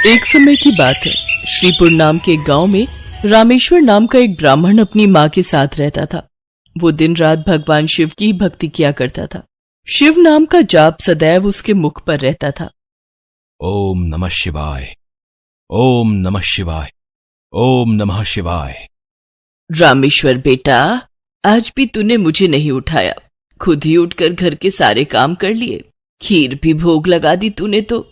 एक समय की बात है। श्रीपुर नाम के एक गांव में रामेश्वर नाम का एक ब्राह्मण अपनी माँ के साथ रहता था। वो दिन रात भगवान शिव की भक्ति किया करता था। शिव नाम का जाप सदैव उसके मुख पर रहता था। ओम नमः शिवाय, ओम नमः शिवाय, ओम नमः शिवाय। रामेश्वर बेटा, आज भी तूने मुझे नहीं उठाया। खुद ही उठकर घर के सारे काम कर लिए, खीर भी भोग लगा दी तूने तो।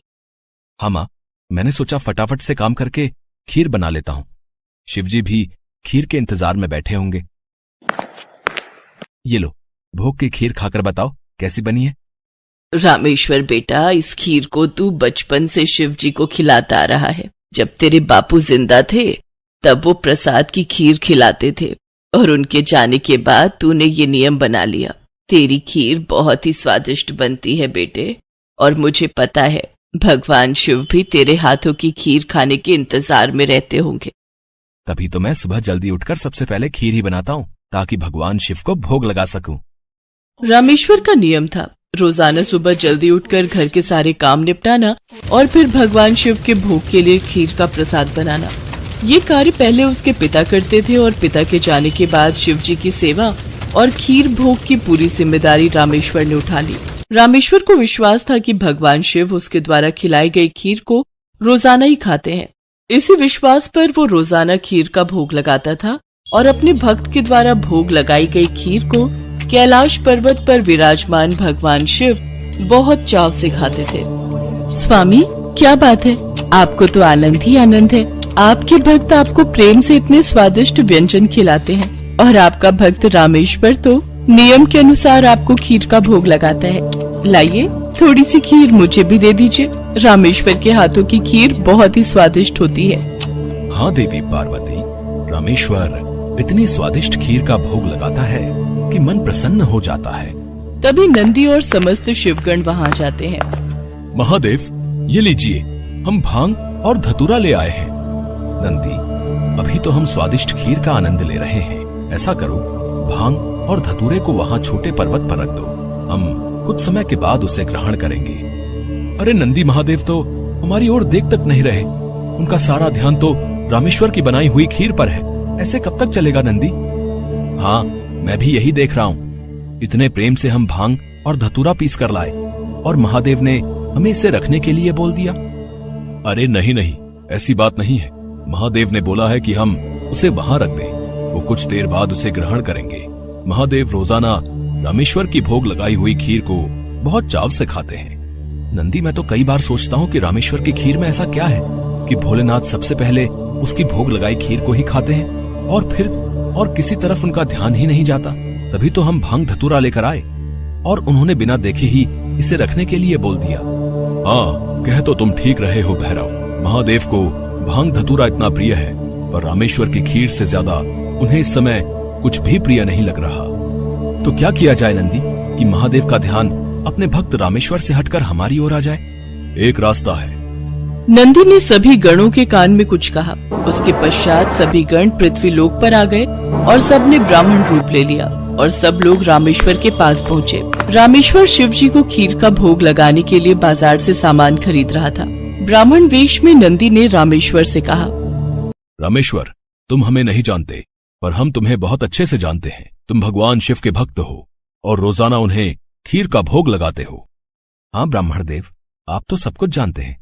हाँ मां, मैंने सोचा फटाफट से काम करके खीर बना लेता हूं। शिवजी भी खीर के इंतजार में बैठे होंगे। ये लो, भोग की खीर खाकर बताओ कैसी बनी है। रामेश्वर बेटा, इस खीर को तू बचपन से शिव जी को खिलाता आ रहा है। जब तेरे बापू जिंदा थे तब वो प्रसाद की खीर खिलाते थे और उनके जाने के बाद तूने ये नियम बना लिया। तेरी खीर बहुत ही स्वादिष्ट बनती है बेटे, और मुझे पता है भगवान शिव भी तेरे हाथों की खीर खाने के इंतजार में रहते होंगे। तभी तो मैं सुबह जल्दी उठकर सबसे पहले खीर ही बनाता हूं, ताकि भगवान शिव को भोग लगा सकूं। रामेश्वर का नियम था रोजाना सुबह जल्दी उठकर घर के सारे काम निपटाना और फिर भगवान शिव के भोग के लिए खीर का प्रसाद बनाना। ये कार्य पहले उसके पिता करते थे और पिता के जाने के बाद शिव जी की सेवा और खीर भोग की पूरी जिम्मेदारी रामेश्वर ने उठा ली। रामेश्वर को विश्वास था कि भगवान शिव उसके द्वारा खिलाई गई खीर को रोजाना ही खाते हैं। इसी विश्वास पर वो रोजाना खीर का भोग लगाता था और अपने भक्त के द्वारा भोग लगाई गई खीर को कैलाश पर्वत पर विराजमान भगवान शिव बहुत चाव से खाते थे। स्वामी, क्या बात है, आपको तो आनंद ही आनंद है। आपके भक्त आपको प्रेम से इतने स्वादिष्ट व्यंजन खिलाते हैं और आपका भक्त रामेश्वर तो नियम के अनुसार आपको खीर का भोग लगाता है। लाइए, थोड़ी सी खीर मुझे भी दे दीजिए। रामेश्वर के हाथों की खीर बहुत ही स्वादिष्ट होती है। हाँ देवी पार्वती, रामेश्वर इतनी स्वादिष्ट खीर का भोग लगाता है कि मन प्रसन्न हो जाता है। तभी नंदी और समस्त शिवगण वहाँ जाते हैं। महादेव, ये लीजिए, हम भांग और धतूरा ले आए हैं। नंदी, अभी तो हम स्वादिष्ट खीर का आनंद ले रहे हैं। ऐसा करो, भांग और धतूरे को वहाँ छोटे पर्वत पर रख दो। हम कुछ समय के बाद उसे ग्रहण करेंगे। अरे नंदी महादेव तो हमारी ओर देख तक नहीं रहे। उनका सारा ध्यान तो रामेश्वर की बनाई हुई खीर पर है। ऐसे कब तक चलेगा नंदी? हाँ, मैं भी यही देख रहा हूँ। इतने प्रेम से हम भांग और धतूरा पीस कर लाए और महादेव ने हमें इसे रखने के लिए बोल दिया। अरे नहीं नहीं, ऐसी बात नहीं है। महादेव ने बोला है कि हम उसे वहां रख दें। वो कुछ देर बाद उसे ग्रहण करेंगे। महादेव रोजाना रामेश्वर की भोग लगाई हुई खीर को बहुत चाव से खाते हैं। नंदी, मैं तो कई बार सोचता हूँ कि रामेश्वर की खीर में ऐसा क्या है कि भोलेनाथ सबसे पहले उसकी भोग लगाई खीर को ही खाते हैं और फिर और किसी तरफ उनका ध्यान ही नहीं जाता। तभी तो हम भांग धतूरा लेकर आए और उन्होंने बिना देखे ही इसे रखने के लिए बोल दिया। हाँ, कह तो तुम ठीक रहे हो भैरव। महादेव को भांग धतूरा इतना प्रिय है, पर रामेश्वर की खीर से ज्यादा उन्हें इस समय कुछ भी प्रिय नहीं लग रहा। तो क्या किया जाए नंदी कि महादेव का ध्यान अपने भक्त रामेश्वर से हटकर हमारी ओर आ जाए? एक रास्ता है। नंदी ने सभी गणों के कान में कुछ कहा। उसके पश्चात सभी गण पृथ्वी लोक पर आ गए और सबने ब्राह्मण रूप ले लिया और सब लोग रामेश्वर के पास पहुँचे। रामेश्वर शिव जी को खीर का भोग लगाने के लिए बाजार से सामान खरीद रहा था। ब्राह्मण वेश में नंदी ने रामेश्वर से कहा, रामेश्वर, तुम हमें नहीं जानते, पर हम तुम्हें बहुत अच्छे से जानते हैं। तुम भगवान शिव के भक्त हो और रोजाना उन्हें खीर का भोग लगाते हो। हाँ ब्राह्मण देव, आप तो सब कुछ जानते हैं।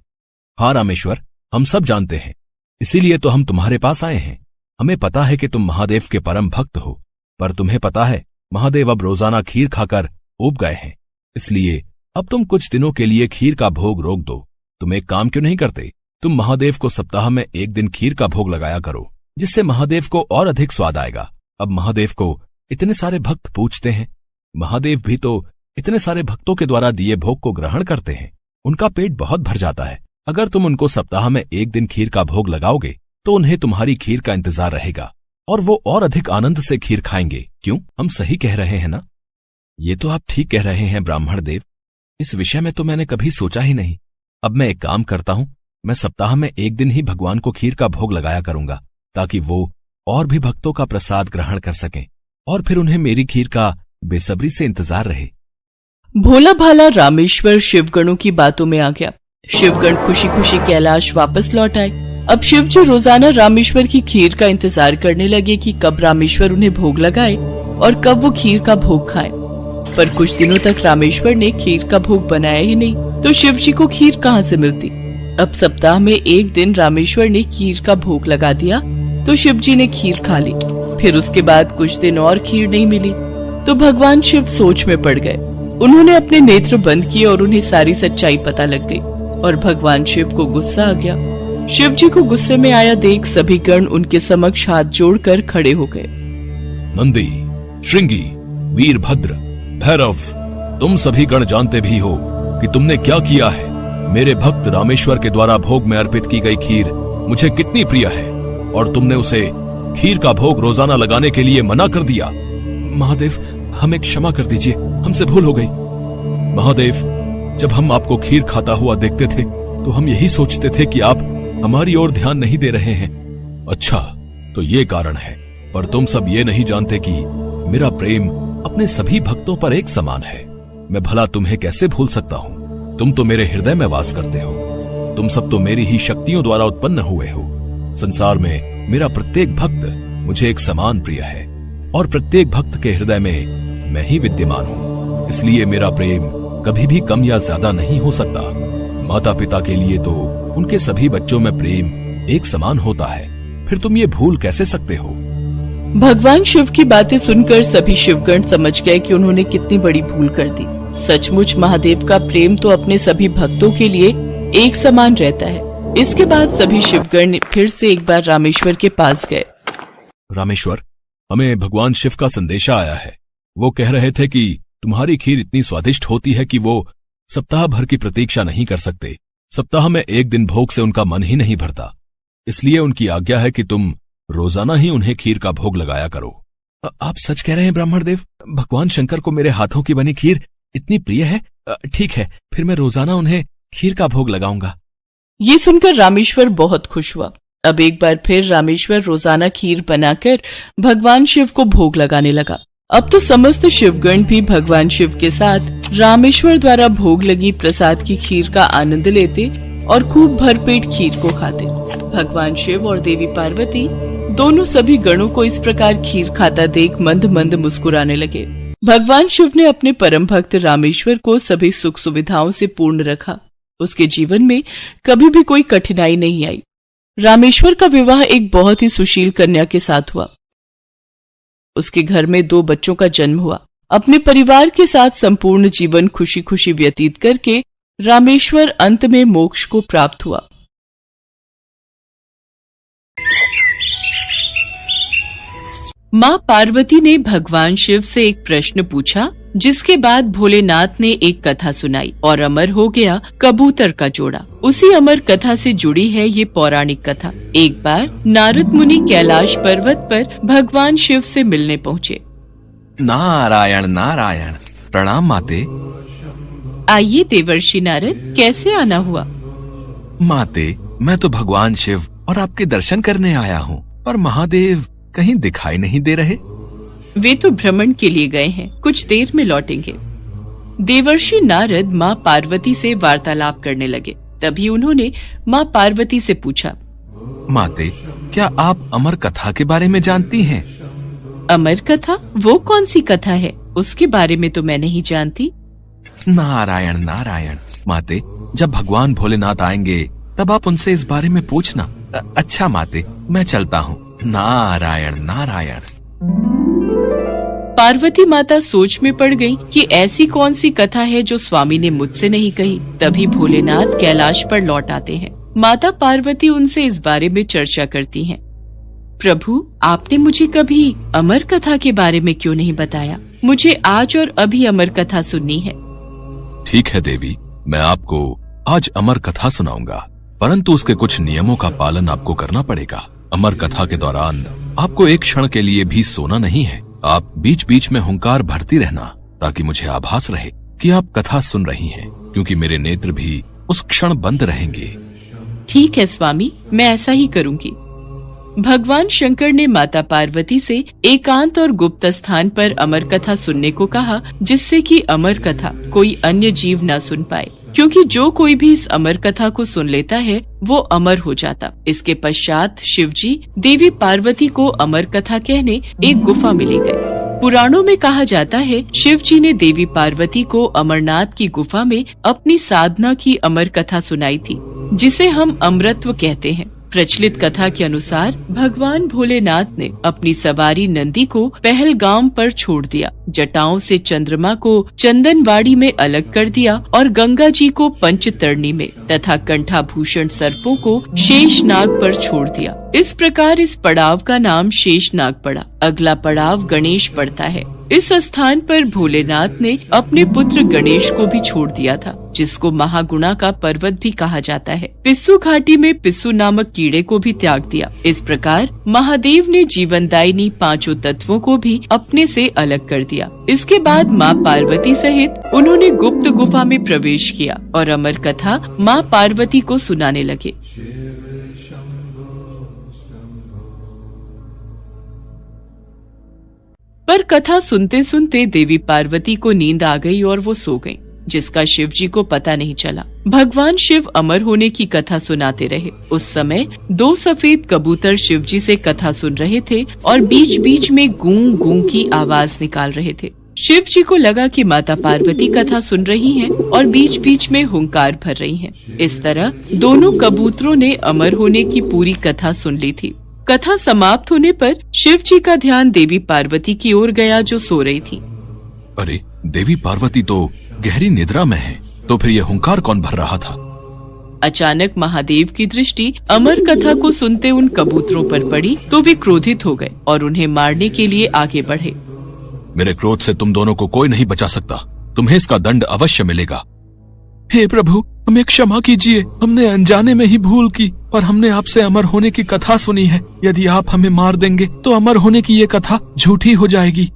हाँ रामेश्वर, हम सब जानते हैं, इसीलिए तो हम तुम्हारे पास आए हैं। हमें पता है कि तुम महादेव के परम भक्त हो, पर तुम्हें पता है महादेव अब रोजाना खीर खाकर ऊब गए हैं। इसलिए अब तुम कुछ दिनों के लिए खीर का भोग रोक दो। तुम एक काम क्यों नहीं करते? तुम महादेव को सप्ताह में एक दिन खीर का भोग लगाया करो, जिससे महादेव को और अधिक स्वाद आएगा। अब महादेव को इतने सारे भक्त पूजते हैं। महादेव भी तो इतने सारे भक्तों के द्वारा दिए भोग को ग्रहण करते हैं। उनका पेट बहुत भर जाता है। अगर तुम उनको सप्ताह में एक दिन खीर का भोग लगाओगे तो उन्हें तुम्हारी खीर का इंतजार रहेगा और वो और अधिक आनंद से खीर खाएंगे। क्यों, हम सही कह रहे हैं ना? ये तो आप ठीक कह रहे हैं ब्राह्मण देव। इस विषय में तो मैंने कभी सोचा ही नहीं। अब मैं एक काम करता हूं, मैं सप्ताह में एक दिन ही भगवान को खीर का भोग लगाया करूंगा, ताकि वो और भी भक्तों का प्रसाद ग्रहण कर सकें और फिर उन्हें मेरी खीर का बेसब्री से इंतजार रहे। भोला भाला रामेश्वर शिवगणों की बातों में आ गया। शिवगण खुशी खुशी कैलाश वापस लौट आए। अब शिव जी रोजाना रामेश्वर की खीर का इंतजार करने लगे कि कब रामेश्वर उन्हें भोग लगाए और कब वो खीर का भोग खाए। पर कुछ दिनों तक रामेश्वर ने खीर का भोग बनाया ही नहीं, तो शिव जी को खीर कहाँ से मिलती। अब सप्ताह में एक दिन रामेश्वर ने खीर का भोग लगा दिया तो शिव जी ने खीर खा ली। फिर उसके बाद कुछ दिन और खीर नहीं मिली तो भगवान शिव सोच में पड़ गए। उन्होंने अपने नेत्र बंद किए और उन्हें सारी सच्चाई पता लग गई और भगवान शिव को गुस्सा आ गया। शिव जी को गुस्से में आया देख सभी गण उनके समक्ष हाथ जोड़कर खड़े हो गए। नंदी, श्रृंगी, वीरभद्र, भैरव, तुम सभी गण जानते भी हो कि तुमने क्या किया है। मेरे भक्त रामेश्वर के द्वारा भोग में अर्पित की गई खीर मुझे कितनी प्रिय है और तुमने उसे खीर का भोग रोजाना लगाने के लिए मना कर दिया। महादेव, हमें क्षमा कर दीजिए, हमसे भूल हो गई। महादेव, जब हम आपको खीर खाता हुआ देखते थे तो हम यही सोचते थे कि आप हमारी ओर ध्यान नहीं दे रहे हैं। अच्छा, तो ये कारण है, पर तुम सब ये नहीं जानते कि मेरा प्रेम अपने सभी भक्तों पर एक समान है। मैं भला तुम्हें कैसे भूल सकता हूँ? तुम तो मेरे हृदय में वास करते हो। तुम सब तो मेरी ही शक्तियों द्वारा उत्पन्न हुए हो। संसार में मेरा प्रत्येक भक्त मुझे एक समान प्रिय है और प्रत्येक भक्त के हृदय में मैं ही विद्यमान हूँ। इसलिए मेरा प्रेम कभी भी कम या ज्यादा नहीं हो सकता। माता पिता के लिए तो उनके सभी बच्चों में प्रेम एक समान होता है, फिर तुम ये भूल कैसे सकते हो? भगवान शिव की बातें सुनकर सभी शिवगण समझ गए कि उन्होंने कितनी बड़ी भूल कर दी। सचमुच महादेव का प्रेम तो अपने सभी भक्तों के लिए एक समान रहता है। इसके बाद सभी शिवगण फिर से एक बार रामेश्वर के पास गए। रामेश्वर, हमें भगवान शिव का संदेशा आया है। वो कह रहे थे कि तुम्हारी खीर इतनी स्वादिष्ट होती है कि वो सप्ताह भर की प्रतीक्षा नहीं कर सकते। सप्ताह में एक दिन भोग से उनका मन ही नहीं भरता। इसलिए उनकी आज्ञा है कि तुम रोजाना ही उन्हें खीर का भोग लगाया करो। आप सच कह रहे हैं ब्राह्मणदेव? भगवान शंकर को मेरे हाथों की बनी खीर इतनी प्रिय है? ठीक है, फिर मैं रोजाना उन्हें खीर का भोग लगाऊंगा। ये सुनकर रामेश्वर बहुत खुश हुआ। अब एक बार फिर रामेश्वर रोजाना खीर बनाकर भगवान शिव को भोग लगाने लगा। अब तो समस्त शिवगण भी भगवान शिव के साथ रामेश्वर द्वारा भोग लगी प्रसाद की खीर का आनंद लेते और खूब भरपेट खीर को खाते। भगवान शिव और देवी पार्वती दोनों सभी गणों को इस प्रकार खीर खाता देख मंद मंद मुस्कुराने लगे। भगवान शिव ने अपने परम भक्त रामेश्वर को सभी सुख सुविधाओं से पूर्ण रखा। उसके जीवन में कभी भी कोई कठिनाई नहीं आई। रामेश्वर का विवाह एक बहुत ही सुशील कन्या के साथ हुआ। उसके घर में 2 बच्चों का जन्म हुआ। अपने परिवार के साथ संपूर्ण जीवन खुशी खुशी व्यतीत करके रामेश्वर अंत में मोक्ष को प्राप्त हुआ। माँ पार्वती ने भगवान शिव से एक प्रश्न पूछा, जिसके बाद भोलेनाथ ने एक कथा सुनाई और अमर हो गया कबूतर का जोड़ा। उसी अमर कथा से जुड़ी है ये पौराणिक कथा। एक बार नारद मुनि कैलाश पर्वत पर भगवान शिव से मिलने पहुँचे। नारायण नारायण, प्रणाम माते। आइए देवर्षि नारद, कैसे आना हुआ? माते, मैं तो भगवान शिव और आपके दर्शन करने आया हूँ, पर महादेव कहीं दिखाई नहीं दे रहे। वे तो भ्रमण के लिए गए हैं, कुछ देर में लौटेंगे। देवर्षि नारद माँ पार्वती से वार्तालाप करने लगे। तभी उन्होंने माँ पार्वती से पूछा, माते, क्या आप अमर कथा के बारे में जानती हैं? अमर कथा? वो कौन सी कथा है? उसके बारे में तो मैं नहीं जानती। नारायण नारायण, माते, जब भगवान भोलेनाथ आएंगे तब आप उनसे इस बारे में पूछना। अच्छा माते, मैं चलता हूँ। नारायण नारायण। पार्वती माता सोच में पड़ गई कि ऐसी कौन सी कथा है जो स्वामी ने मुझसे नहीं कही। तभी भोलेनाथ कैलाश पर लौट आते हैं। माता पार्वती उनसे इस बारे में चर्चा करती हैं। प्रभु, आपने मुझे कभी अमर कथा के बारे में क्यों नहीं बताया? मुझे आज और अभी अमर कथा सुननी है। ठीक है देवी, मैं आपको आज अमर कथा सुनाऊंगा, परंतु उसके कुछ नियमों का पालन आपको करना पड़ेगा। अमर कथा के दौरान आपको एक क्षण के लिए भी सोना नहीं है। आप बीच बीच में हुंकार भरती रहना, ताकि मुझे आभास रहे कि आप कथा सुन रही हैं, क्योंकि मेरे नेत्र भी उस क्षण बंद रहेंगे। ठीक है स्वामी, मैं ऐसा ही करूंगी। भगवान शंकर ने माता पार्वती से एकांत और गुप्त स्थान पर अमर कथा सुनने को कहा, जिससे कि अमर कथा कोई अन्य जीव न सुन पाए, क्योंकि जो कोई भी इस अमर कथा को सुन लेता है वो अमर हो जाता। इसके पश्चात शिवजी देवी पार्वती को अमर कथा कहने एक गुफा में ले गए। पुराणों में कहा जाता है शिव जी ने देवी पार्वती को अमरनाथ की गुफा में अपनी साधना की अमर कथा सुनाई थी, जिसे हम अमृतत्व कहते हैं। प्रचलित कथा के अनुसार भगवान भोलेनाथ ने अपनी सवारी नंदी को पहलगाम पर छोड़ दिया, जटाओं से चंद्रमा को चंदनवाड़ी में अलग कर दिया और गंगा जी को पंचतरणी में तथा कंठाभूषण सर्पों को शेषनाग पर छोड़ दिया। इस प्रकार इस पड़ाव का नाम शेषनाग पड़ा। अगला पड़ाव गणेश पड़ता है। इस स्थान पर भोलेनाथ ने अपने पुत्र गणेश को भी छोड़ दिया था, जिसको महागुणा का पर्वत भी कहा जाता है। पिस्सू घाटी में पिस्सू नामक कीड़े को भी त्याग दिया। इस प्रकार महादेव ने जीवनदायिनी पांचों तत्वों को भी अपने से अलग कर दिया। इसके बाद माँ पार्वती सहित उन्होंने गुप्त गुफा में प्रवेश किया और अमर कथा माँ पार्वती को सुनाने लगे। पर कथा सुनते सुनते देवी पार्वती को नींद आ गई और वो सो गईं, जिसका शिव जी को पता नहीं चला। भगवान शिव अमर होने की कथा सुनाते रहे। उस समय 2 सफेद कबूतर शिव जी से कथा सुन रहे थे और बीच बीच में गूं गूं की आवाज निकाल रहे थे। शिव जी को लगा कि माता पार्वती कथा सुन रही हैं और बीच बीच में हुंकार भर रही हैं। इस तरह दोनों कबूतरों ने अमर होने की पूरी कथा सुन ली थी। कथा समाप्त होने पर शिव जी का ध्यान देवी पार्वती की ओर गया, जो सो रही थी। अरे, देवी पार्वती तो गहरी निद्रा में है, तो फिर ये हुंकार कौन भर रहा था? अचानक महादेव की दृष्टि अमर कथा को सुनते उन कबूतरों पर पड़ी तो वे क्रोधित हो गए और उन्हें मारने के लिए आगे बढ़े। मेरे क्रोध से तुम दोनों को कोई नहीं बचा सकता। तुम्हें इसका दंड अवश्य मिलेगा। हे प्रभु, हमें क्षमा कीजिए। हमने अनजाने में ही भूल की और हमने आपसे अमर होने की कथा सुनी है। यदि आप हमें मार देंगे तो अमर होने की ये कथा झूठी हो जाएगी।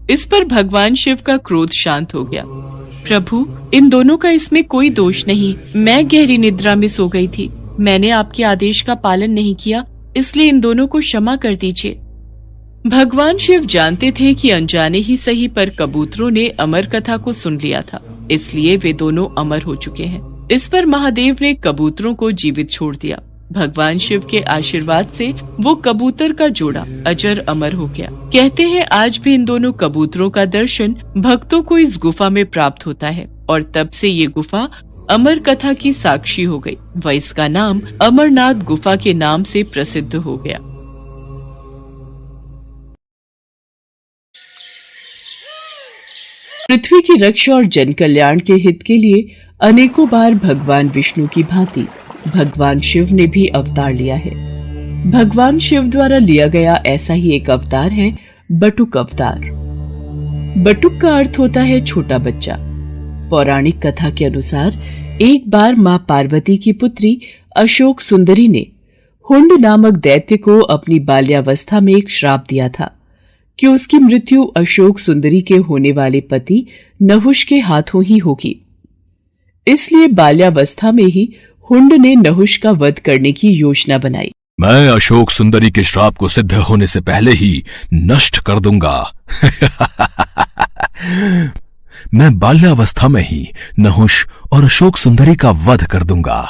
इस पर भगवान शिव का क्रोध शांत हो गया। प्रभु, इन दोनों का इसमें कोई दोष नहीं। मैं गहरी निद्रा में सो गई थी। मैंने आपके आदेश का पालन नहीं किया, इसलिए इन दोनों को क्षमा कर दीजिए। भगवान शिव जानते थे कि अनजाने ही सही पर कबूतरों ने अमर कथा को सुन लिया था, इसलिए वे दोनों अमर हो चुके हैं। इस पर महादेव ने कबूतरों को जीवित छोड़ दिया। भगवान शिव के आशीर्वाद से वो कबूतर का जोड़ा अजर अमर हो गया। कहते हैं आज भी इन दोनों कबूतरों का दर्शन भक्तों को इस गुफा में प्राप्त होता है और तब से ये गुफा अमर कथा की साक्षी हो गई व इसका नाम अमरनाथ गुफा के नाम से प्रसिद्ध हो गया। पृथ्वी की रक्षा और जन कल्याण के हित के लिए अनेकों बार भगवान विष्णु की भांति भगवान शिव ने भी अवतार लिया है। भगवान शिव द्वारा लिया गया ऐसा ही एक अवतार है बटुक अवतार। बटुक का अर्थ होता है छोटा बच्चा। पौराणिक कथा के अनुसार एक बार मां पार्वती की पुत्री अशोक सुंदरी ने हुंड नामक दैत्य को अपनी बाल्यावस्था में एक श्राप दिया था कि उसकी मृत्यु अशोक सुंदरी के होने वाले पति नहुष के हाथों ही होगी। इसलिए बाल्यावस्था में ही हुंड ने नहुष का वध करने की योजना बनाई। मैं अशोक सुंदरी के श्राप को सिद्ध होने से पहले ही नष्ट कर दूंगा। मैं बाल्यावस्था में ही नहुष और अशोक सुंदरी का वध कर दूंगा।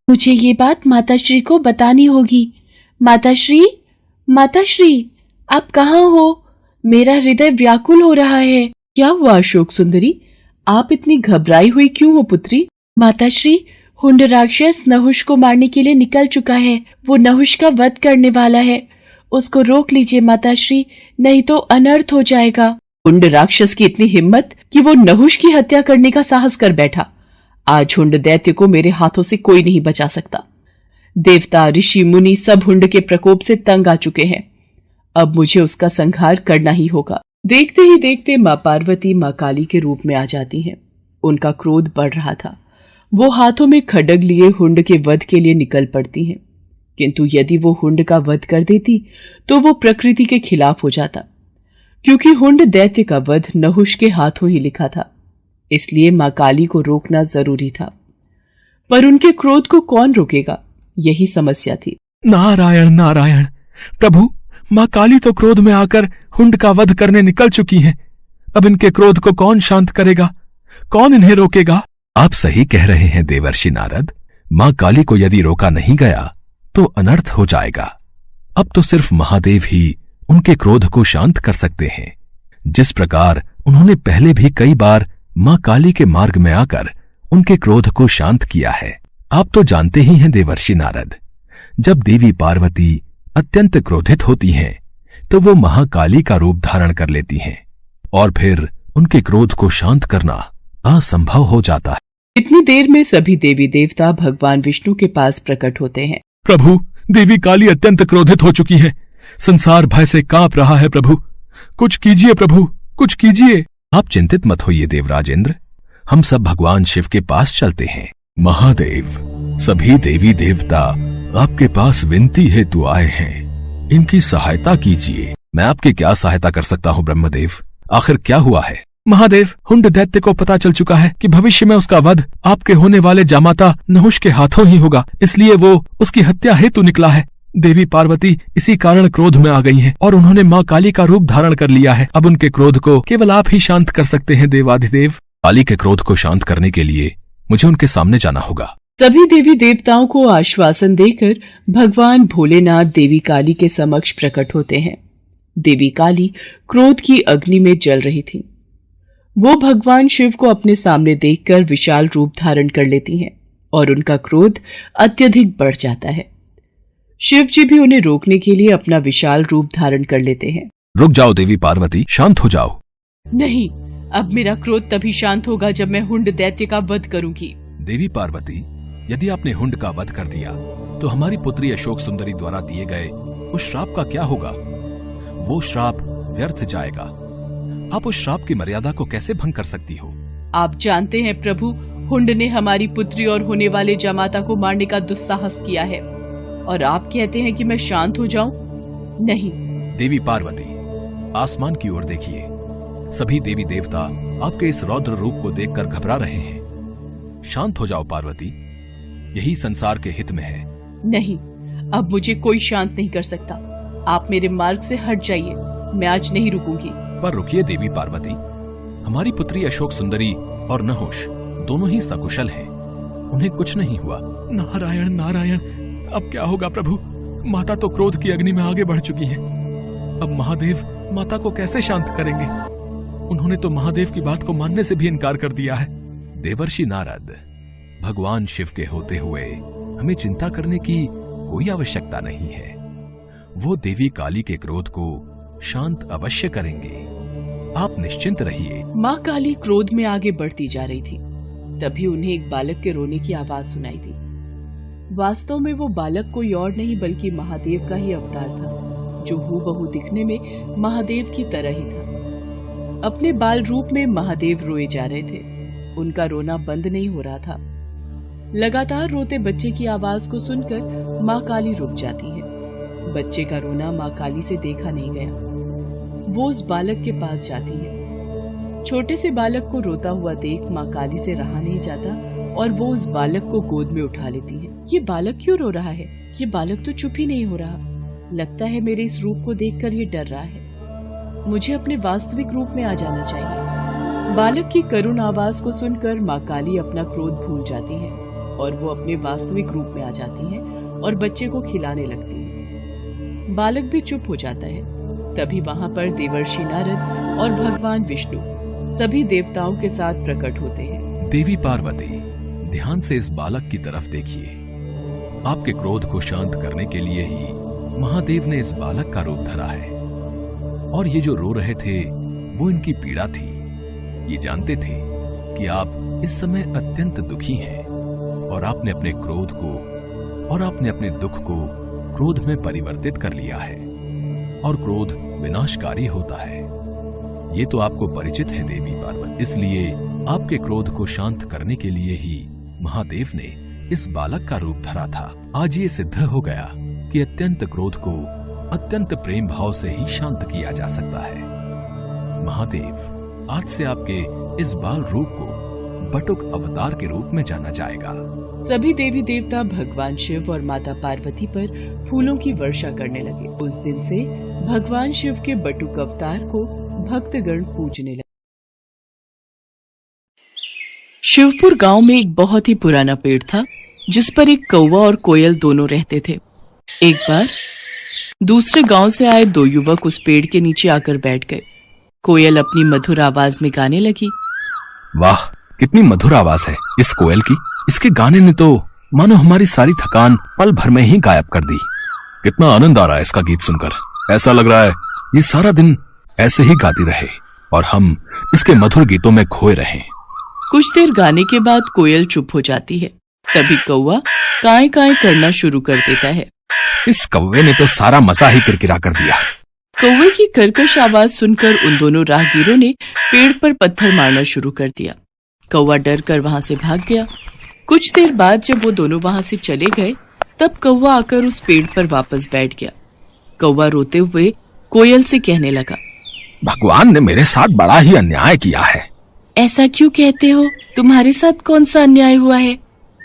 मुझे ये बात माताश्री को बतानी होगी। माताश्री, माताश्री, आप कहाँ हो? मेरा हृदय व्याकुल हो रहा है। क्या हुआ अशोक सुंदरी? आप इतनी घबराई हुई क्यों हो पुत्री? माताश्री, हुंड राक्षस नहुष को मारने के लिए निकल चुका है। वो नहुष का वध करने वाला है। उसको रोक लीजिए माताश्री, नहीं तो अनर्थ हो जाएगा। हुंड राक्षस की इतनी हिम्मत कि वो नहुष की हत्या करने का साहस कर बैठा। आज हुंड दैत्य को मेरे हाथों से कोई नहीं बचा सकता। देवता, ऋषि, मुनि सब हुंड के प्रकोप से तंग आ चुके हैं। अब मुझे उसका संहार करना ही होगा। देखते ही देखते माँ पार्वती माँ काली के रूप में आ जाती हैं। उनका क्रोध बढ़ रहा था। वो हाथों में खड्ग लिए हुंड के वध के लिए निकल पड़ती हैं, किंतु यदि वो हुंड का वध कर देती तो वो प्रकृति के खिलाफ हो जाता, क्योंकि हुंड दैत्य का वध नहुष के हाथों ही लिखा था। इसलिए माँ काली को रोकना जरूरी था, पर उनके क्रोध को कौन रोकेगा, यही समस्या थी। नारायण नारायण। प्रभु, माँ काली तो क्रोध में आकर हुंड का वध करने निकल चुकी हैं। अब इनके क्रोध को कौन शांत करेगा? कौन इन्हें रोकेगा? आप सही कह रहे हैं देवर्षि नारद। मां काली को यदि रोका नहीं गया तो अनर्थ हो जाएगा। अब तो सिर्फ महादेव ही उनके क्रोध को शांत कर सकते हैं, जिस प्रकार उन्होंने पहले भी कई बार मां काली के मार्ग में आकर उनके क्रोध को शांत किया है। आप तो जानते ही हैं देवर्षि नारद, जब देवी पार्वती अत्यंत क्रोधित होती हैं तो वो महाकाली का रूप धारण कर लेती हैं और फिर उनके क्रोध को शांत करना असंभव हो जाता है। इतनी देर में सभी देवी देवता भगवान विष्णु के पास प्रकट होते हैं। प्रभु, देवी काली अत्यंत क्रोधित हो चुकी है। संसार भय से कांप रहा है। प्रभु, कुछ कीजिए। प्रभु, कुछ कीजिए। आप चिंतित मत होइए देवराजेंद्र, हम सब भगवान शिव के पास चलते हैं। महादेव, सभी देवी देवता आपके पास विनती हेतु आए हैं, इनकी सहायता कीजिए। मैं आपकी क्या सहायता कर सकता हूँ ब्रह्मदेव? आखिर क्या हुआ है? महादेव, हुंड दैत्य को पता चल चुका है कि भविष्य में उसका वध आपके होने वाले जामाता नहुष के हाथों ही होगा, इसलिए वो उसकी हत्या हेतु निकला है। देवी पार्वती इसी कारण क्रोध में आ गई हैं और उन्होंने मां काली का रूप धारण कर लिया है। अब उनके क्रोध को केवल आप ही शांत कर सकते हैं देवाधिदेव। काली के क्रोध को शांत करने के लिए मुझे उनके सामने जाना होगा। सभी देवी देवताओं को आश्वासन देकर भगवान भोलेनाथ देवी काली के समक्ष प्रकट होते हैं। देवी काली क्रोध की अग्नि में जल रही थी। वो भगवान शिव को अपने सामने देखकर विशाल रूप धारण कर लेती हैं और उनका क्रोध अत्यधिक बढ़ जाता है। शिव जी भी उन्हें रोकने के लिए अपना विशाल रूप धारण कर लेते हैं। रुक जाओ देवी पार्वती, शांत हो जाओ। नहीं, अब मेरा क्रोध तभी शांत होगा जब मैं हुंड दैत्य का वध करूंगी। देवी पार्वती, यदि आपने हुंड का वध कर दिया तो हमारी पुत्री अशोक सुंदरी द्वारा दिए गए उस श्राप का क्या होगा? वो श्राप व्यर्थ जाएगा। आप उस श्राप की मर्यादा को कैसे भंग कर सकती हो? आप जानते हैं प्रभु, हुंड ने हमारी पुत्री और होने वाले जामाता को मारने का दुस्साहस किया है और आप कहते हैं कि मैं शांत हो जाऊं? नहीं। देवी पार्वती, आसमान की ओर देखिए। सभी देवी देवता आपके इस रौद्र रूप को देखकर घबरा रहे हैं। शांत हो जाओ पार्वती, यही संसार के हित में है। नहीं, अब मुझे कोई शांत नहीं कर सकता। आप मेरे मार्ग से हट जाइए, मैं आज नहीं रुकूंगी। पर रुकिए देवी पार्वती, हमारी पुत्री अशोक सुंदरी और नहुष दोनों ही सकुशल हैं, उन्हें कुछ नहीं हुआ। नारायण नारायण, अब क्या होगा प्रभु? माता तो क्रोध की अग्नि में आगे बढ़ चुकी है। अब महादेव माता को कैसे शांत करेंगे? उन्होंने तो महादेव की बात को मानने से भी इनकार कर दिया है। देवर्षि नारद, भगवान शिव के होते हुए हमें चिंता करने की कोई आवश्यकता नहीं है। वो देवी काली के क्रोध को शांत अवश्य करेंगे, आप निश्चिंत रहिए। माँ काली क्रोध में आगे बढ़ती जा रही थी। तभी उन्हें एक बालक के रोने की आवाज सुनाई दी। वास्तव में वो बालक कोई और नहीं बल्कि महादेव का ही अवतार था, जो हूबहू दिखने में महादेव की तरह ही था। अपने बाल रूप में महादेव रोए जा रहे थे। उनका रोना बंद नहीं हो रहा था। लगातार रोते बच्चे की आवाज को सुनकर माँ काली रुक जाती है। बच्चे का रोना माँ काली से देखा नहीं गया। वो उस बालक के पास जाती है। छोटे से बालक को रोता हुआ देख माँ काली से रहा नहीं जाता और वो उस बालक को गोद में उठा लेती है। ये बालक क्यों रो रहा है? ये बालक तो चुप ही नहीं हो रहा। लगता है मेरे इस रूप को देखकर ये डर रहा है। मुझे अपने वास्तविक रूप में आ जाना चाहिए। बालक की करुण आवाज को सुनकर माँ काली अपना क्रोध भूल जाती है और वो अपने वास्तविक रूप में आ जाती है और बच्चे को खिलाने लगती है। बालक भी चुप हो जाता है। तभी वहां पर देवर्षि नारद और भगवान विष्णु सभी देवताओं के साथ प्रकट होते हैं। देवी पार्वती, ध्यान से इस बालक की तरफ देखिए। आपके क्रोध को शांत करने के लिए ही महादेव ने इस बालक का रूप धरा है और ये जो रो रहे थे वो इनकी पीड़ा थी। ये जानते थे कि आप इस समय अत्यंत दुखी हैं और आपने अपने क्रोध को और आपने अपने दुख को क्रोध में परिवर्तित कर लिया है और क्रोध विनाशकारी होता है। ये तो आपको परिचित है देवी पार्वती, इसलिए आपके क्रोध को शांत करने के लिए ही महादेव ने इस बालक का रूप धरा था। आज ये सिद्ध हो गया कि अत्यंत क्रोध को अत्यंत प्रेम भाव से ही शांत किया जा सकता है। महादेव, आज से आपके इस बाल रूप को बटुक अवतार के रूप में जाना जाएगा। सभी देवी देवता भगवान शिव और माता पार्वती पर फूलों की वर्षा करने लगे। उस दिन से भगवान शिव के बटुक अवतार को भक्तगण पूजने लगे। शिवपुर गांव में एक बहुत ही पुराना पेड़ था जिस पर एक कौवा और कोयल दोनों रहते थे। एक बार दूसरे गांव से आए दो युवक उस पेड़ के नीचे आकर बैठ गए। कोयल अपनी मधुर आवाज में गाने लगी। वाह, कितनी मधुर आवाज है इस कोयल की। इसके गाने ने तो मानो हमारी सारी थकान पल भर में ही गायब कर दी। कितना आनंद आ रहा है इसका गीत सुनकर। ऐसा लग रहा है ये सारा दिन ऐसे ही गाती रहे और हम इसके मधुर गीतों में खोए रहें। कुछ देर गाने के बाद कोयल चुप हो जाती है। तभी कौवा काएं काएं करना शुरू कर देता है। इस कौवे ने तो सारा मजा ही किरकिरा कर दिया। कौवे की कर्कश आवाज सुनकर उन दोनों राहगीरों ने पेड़ पर पत्थर मारना शुरू कर दिया। कौवा डर कर वहां से भाग गया। कुछ देर बाद जब वो दोनों वहां से चले गए तब कौवा आकर उस पेड़ पर वापस बैठ गया। कौवा रोते हुए कोयल से कहने लगा, भगवान ने मेरे साथ बड़ा ही अन्याय किया है। ऐसा क्यों कहते हो? तुम्हारे साथ कौन सा अन्याय हुआ है?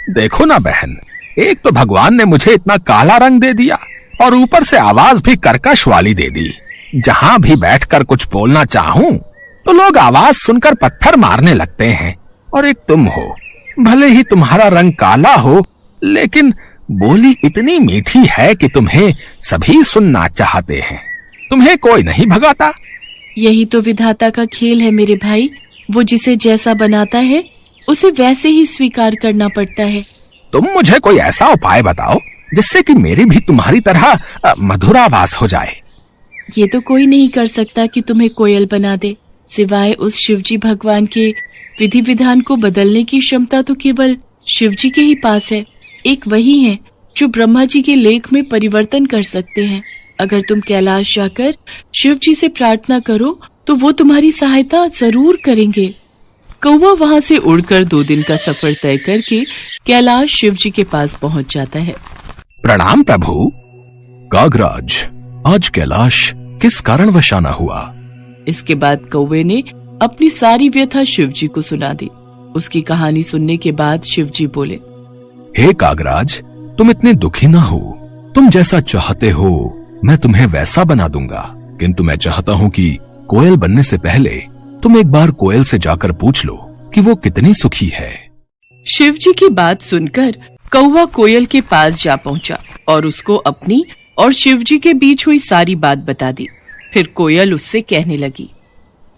देखो ना बहन, एक तो भगवान ने मुझे इतना काला रंग दे दिया और ऊपर से आवाज भी कर्कश वाली दे दी। जहां भी बैठकर कुछ बोलना चाहूं तो लोग आवाज सुनकर पत्थर मारने लगते हैं। और एक तुम हो, भले ही तुम्हारा रंग काला हो लेकिन बोली इतनी मीठी है कि तुम्हें सभी सुनना चाहते हैं। तुम्हें कोई नहीं भगाता। यही तो विधाता का खेल है मेरे भाई। वो जिसे जैसा बनाता है उसे वैसे ही स्वीकार करना पड़ता है। तुम मुझे कोई ऐसा उपाय बताओ जिससे कि मेरी भी तुम्हारी तरह मधुर आवाज हो जाए। ये तो कोई नहीं कर सकता कि तुम्हें कोयल बना दे, सिवाय उस शिवजी भगवान के विधि विधान को बदलने की क्षमता तो केवल शिवजी के ही पास है। एक वही है जो ब्रह्मा जी के लेख में परिवर्तन कर सकते हैं। अगर तुम कैलाश जाकर शिवजी से प्रार्थना करो तो वो तुम्हारी सहायता जरूर करेंगे। कौवा वहां से उड़कर 2 दिन का सफर तय करके कैलाश शिवजी के पास पहुंच जाता है। प्रणाम प्रभु। कागराज, आज कैलाश किस कारणवश आना हुआ? इसके बाद कौवे ने अपनी सारी व्यथा शिवजी को सुना दी। उसकी कहानी सुनने के बाद शिवजी बोले, हे कागराज, तुम इतने दुखी ना हो। तुम जैसा चाहते हो मैं तुम्हें वैसा बना दूंगा, किंतु मैं चाहता हूँ कि कोयल बनने से पहले तुम एक बार कोयल से जाकर पूछ लो कि वो कितनी सुखी है। शिवजी की बात सुनकर कौवा कोयल के पास जा पहुंचा और उसको अपनी और शिवजी के बीच हुई सारी बात बता दी। फिर कोयल उससे कहने लगी,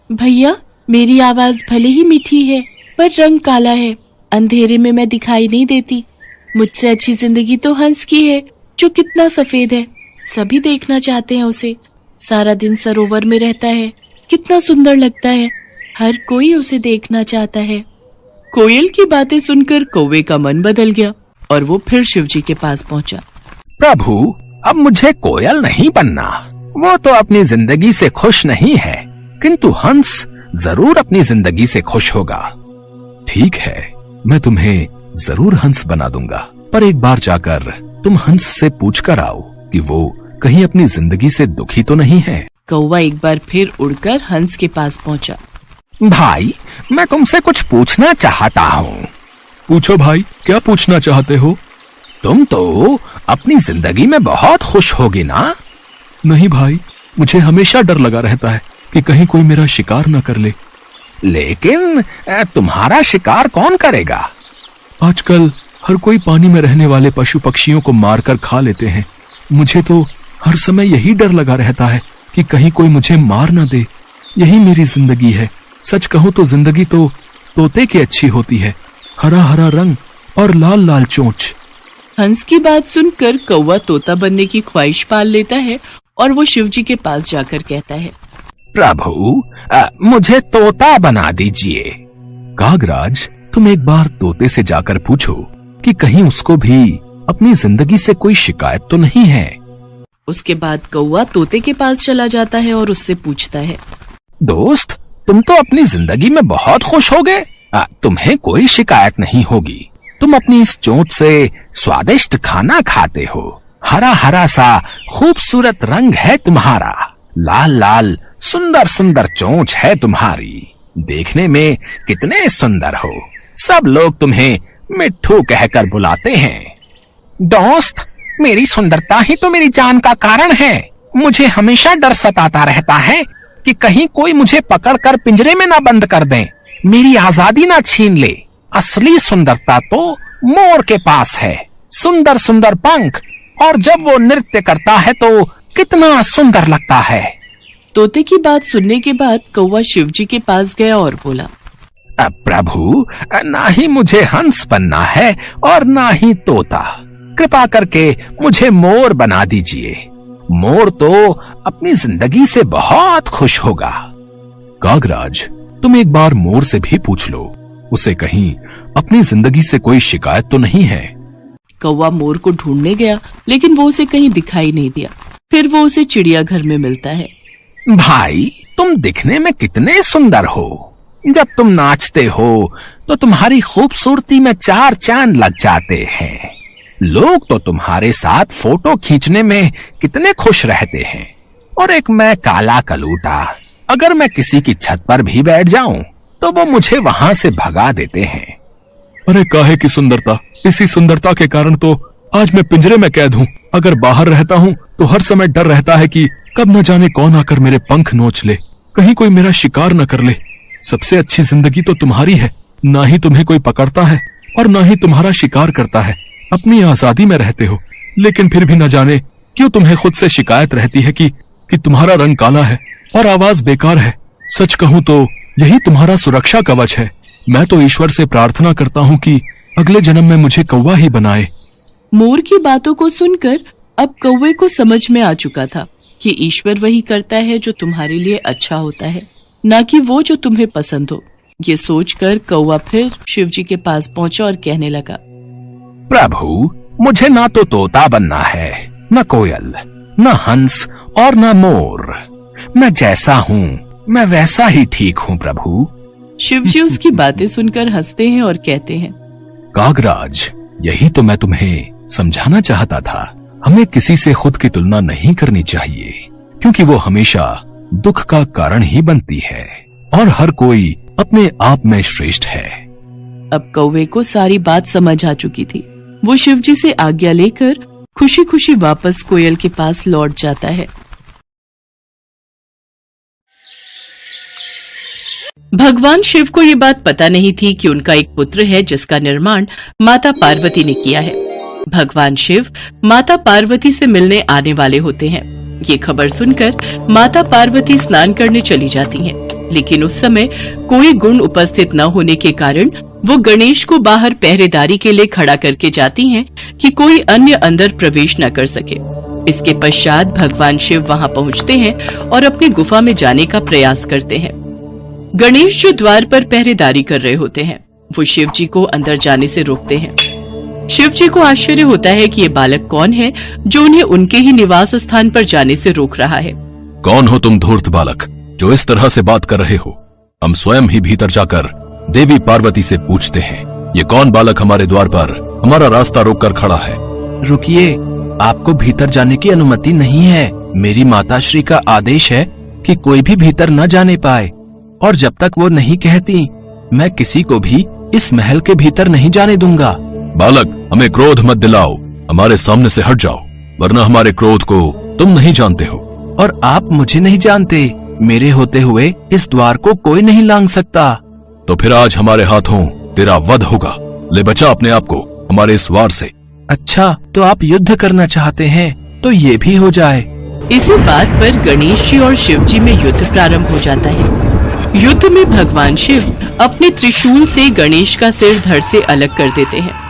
भैया, मेरी आवाज भले ही मीठी है पर रंग काला है। अंधेरे में मैं दिखाई नहीं देती। मुझसे अच्छी जिंदगी तो हंस की है जो कितना सफेद है। सभी देखना चाहते हैं उसे। सारा दिन सरोवर में रहता है, कितना सुंदर लगता है। हर कोई उसे देखना चाहता है। कोयल की बातें सुनकर कौवे का मन बदल गया और वो फिर शिवजी के पास पहुंचा। प्रभु, अब मुझे कोयल नहीं बनना। वो तो अपनी जिंदगी से खुश नहीं है, किंतु हंस जरूर अपनी जिंदगी से खुश होगा। ठीक है, मैं तुम्हें जरूर हंस बना दूंगा, पर एक बार जाकर तुम हंस से पूछ कर आओ कि वो कहीं अपनी जिंदगी से दुखी तो नहीं है। कौवा एक बार फिर उड़कर हंस के पास पहुंचा। भाई, मैं तुमसे कुछ पूछना चाहता हूँ। पूछो भाई, क्या पूछना चाहते हो? तुम तो अपनी जिंदगी में बहुत खुश होगी ना? नहीं भाई, मुझे हमेशा डर लगा रहता है कि कहीं कोई मेरा शिकार न कर ले। लेकिन तुम्हारा शिकार कौन करेगा? आजकल हर कोई पानी में रहने वाले पशु पक्षियों को मारकर खा लेते हैं। मुझे तो हर समय यही डर लगा रहता है कि कहीं कोई मुझे मार न दे। यही मेरी जिंदगी है। सच कहूं तो जिंदगी तो तोते की अच्छी होती है, हरा हरा रंग और लाल लाल चोंच। हंस की बात सुनकर कौवा तोता बनने की ख्वाहिश पाल लेता है और वो शिवजी के पास जाकर कहता है, प्रभु, मुझे तोता बना दीजिए। कागराज, तुम एक बार तोते से जाकर पूछो कि कहीं उसको भी अपनी जिंदगी से कोई शिकायत तो नहीं है। उसके बाद कौवा तोते के पास चला जाता है और उससे पूछता है, दोस्त, तुम तो अपनी जिंदगी में बहुत खुश हो गए। तुम्हें कोई शिकायत नहीं होगी। तुम अपनी इस चोंच से स्वादिष्ट खाना खाते हो। हरा हरा सा खूबसूरत रंग है तुम्हारा। लाल लाल सुंदर सुंदर चोंच है तुम्हारी। देखने में कितने सुंदर हो। सब लोग तुम्हें मिट्ठू कहकर बुलाते हैं। दोस्त, मेरी सुंदरता ही तो मेरी जान का कारण है। मुझे हमेशा डर सताता रहता है कि कहीं कोई मुझे पकड़कर पिंजरे में ना बंद कर दे, मेरी आजादी ना छीन ले। असली सुंदरता तो मोर के पास है। सुंदर सुंदर पंख, और जब वो नृत्य करता है तो कितना सुंदर लगता है। तोते की बात सुनने के बाद कौवा शिवजी के पास गया और बोला, प्रभु, ना ही मुझे हंस बनना है और ना ही तोता। कृपा करके मुझे मोर बना दीजिए। मोर तो अपनी जिंदगी से बहुत खुश होगा। कागराज, तुम एक बार मोर से भी पूछ लो, उसे कहीं अपनी जिंदगी से कोई शिकायत तो नहीं है। कौवा मोर को ढूंढने गया, लेकिन वो उसे कहीं दिखाई नहीं दिया। फिर वो उसे चिड़ियाघर में मिलता है। भाई, तुम दिखने में कितने सुंदर हो। जब तुम नाचते हो तो तुम्हारी खूबसूरती में चार चांद लग जाते हैं। लोग तो तुम्हारे साथ फोटो खींचने में कितने खुश रहते हैं। और एक मैं काला कलूटा, अगर मैं किसी की छत पर भी बैठ जाऊं तो वो मुझे वहां से भगा देते हैं। अरे काहे की सुंदरता, इसी सुंदरता के कारण तो आज मैं पिंजरे में कैद हूँ। अगर बाहर रहता हूँ तो हर समय डर रहता है कि कब न जाने कौन आकर मेरे पंख नोच ले, कहीं कोई मेरा शिकार न कर ले। सबसे अच्छी जिंदगी तो तुम्हारी है, ना ही तुम्हें कोई पकड़ता है और ना ही तुम्हारा शिकार करता है। अपनी आजादी में रहते हो, लेकिन फिर भी न जाने क्यों तुम्हें खुद से शिकायत रहती है कि तुम्हारा रंग काला है और आवाज बेकार है। सच कहूँ तो यही तुम्हारा सुरक्षा कवच है। मैं तो ईश्वर से प्रार्थना करता हूँ कि अगले जन्म में मुझे कौवा ही बनाए। मोर की बातों को सुनकर अब कौवे को समझ में आ चुका था कि ईश्वर वही करता है जो तुम्हारे लिए अच्छा होता है, ना कि वो जो तुम्हें पसंद हो। ये सोचकर कौवा फिर शिवजी के पास पहुंचा और कहने लगा, प्रभु, मुझे ना तो तोता बनना है, न कोयल, न हंस और न मोर। मैं जैसा हूँ मैं वैसा ही ठीक हूँ प्रभु। शिवजी उसकी बातें सुनकर हंसते हैं और कहते हैं, कागराज, यही तो मैं तुम्हें समझाना चाहता था। हमें किसी से खुद की तुलना नहीं करनी चाहिए, क्योंकि वो हमेशा दुख का कारण ही बनती है और हर कोई अपने आप में श्रेष्ठ है। अब कौवे को सारी बात समझ आ चुकी थी। वो शिवजी से आज्ञा लेकर खुशी खुशी वापस कोयल के पास लौट जाता है। भगवान शिव को ये बात पता नहीं थी कि उनका एक पुत्र है जिसका निर्माण माता पार्वती ने किया है। भगवान शिव माता पार्वती से मिलने आने वाले होते हैं। ये खबर सुनकर माता पार्वती स्नान करने चली जाती हैं, लेकिन उस समय कोई गुण उपस्थित न होने के कारण वो गणेश को बाहर पहरेदारी के लिए खड़ा करके जाती हैं कि कोई अन्य अंदर प्रवेश न कर सके। इसके पश्चात भगवान शिव वहां पहुंचते हैं और अपनी गुफा में जाने का प्रयास करते हैं। गणेश जो द्वार पर पहरेदारी कर रहे होते हैं, वो शिव जी को अंदर जाने से रोकते हैं। शिव जी को आश्चर्य होता है कि ये बालक कौन है जो उन्हें उनके ही निवास स्थान पर जाने से रोक रहा है। कौन हो तुम धूर्त बालक, जो इस तरह से बात कर रहे हो? हम स्वयं ही भीतर जाकर देवी पार्वती से पूछते हैं, ये कौन बालक हमारे द्वार पर हमारा रास्ता रोककर खड़ा है? रुकिए, आपको भीतर जाने की अनुमति नहीं है। मेरी माताश्री का आदेश है कि कोई भी भीतर न जाने पाए, और जब तक वो नहीं कहती मैं किसी को भी इस महल के भीतर नहीं जाने दूंगा। बालक, हमें क्रोध मत दिलाओ, हमारे सामने से हट जाओ, वरना हमारे क्रोध को तुम नहीं जानते हो। और आप मुझे नहीं जानते, मेरे होते हुए इस द्वार को कोई नहीं लांघ सकता। तो फिर आज हमारे हाथों तेरा वध होगा। ले बचा अपने आप को हमारे इस वार से। अच्छा, तो आप युद्ध करना चाहते हैं तो ये भी हो जाए। इसी बात पर गणेश जी और शिव जी में युद्ध प्रारंभ हो जाता है। युद्ध में भगवान शिव अपने त्रिशूल से गणेश का सिर धड़ से अलग कर देते हैं।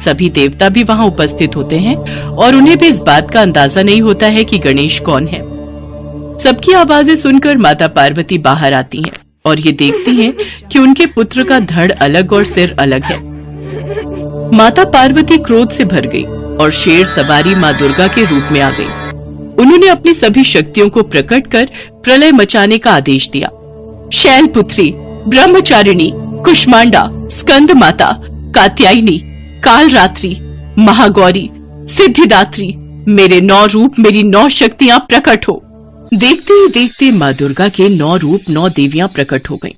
सभी देवता भी वहां उपस्थित होते हैं और उन्हें भी इस बात का अंदाजा नहीं होता है कि गणेश कौन है। सबकी आवाजें सुनकर माता पार्वती बाहर आती हैं और ये देखती हैं कि उनके पुत्र का धड़ अलग और सिर अलग है। माता पार्वती क्रोध से भर गई और शेर सवारी माँ दुर्गा के रूप में आ गई। उन्होंने अपनी सभी शक्तियों को प्रकट कर प्रलय मचाने का आदेश दिया। शैलपुत्री, ब्रह्मचारिणी, कुष्मांडा, स्कंद माता, कात्यायनी, कालरात्रि, महागौरी, सिद्धिदात्री, मेरे 9 रूप, मेरी 9 शक्तियां प्रकट हो। देखते ही देखते माँ दुर्गा के 9 रूप 9 देवियां प्रकट हो गईं।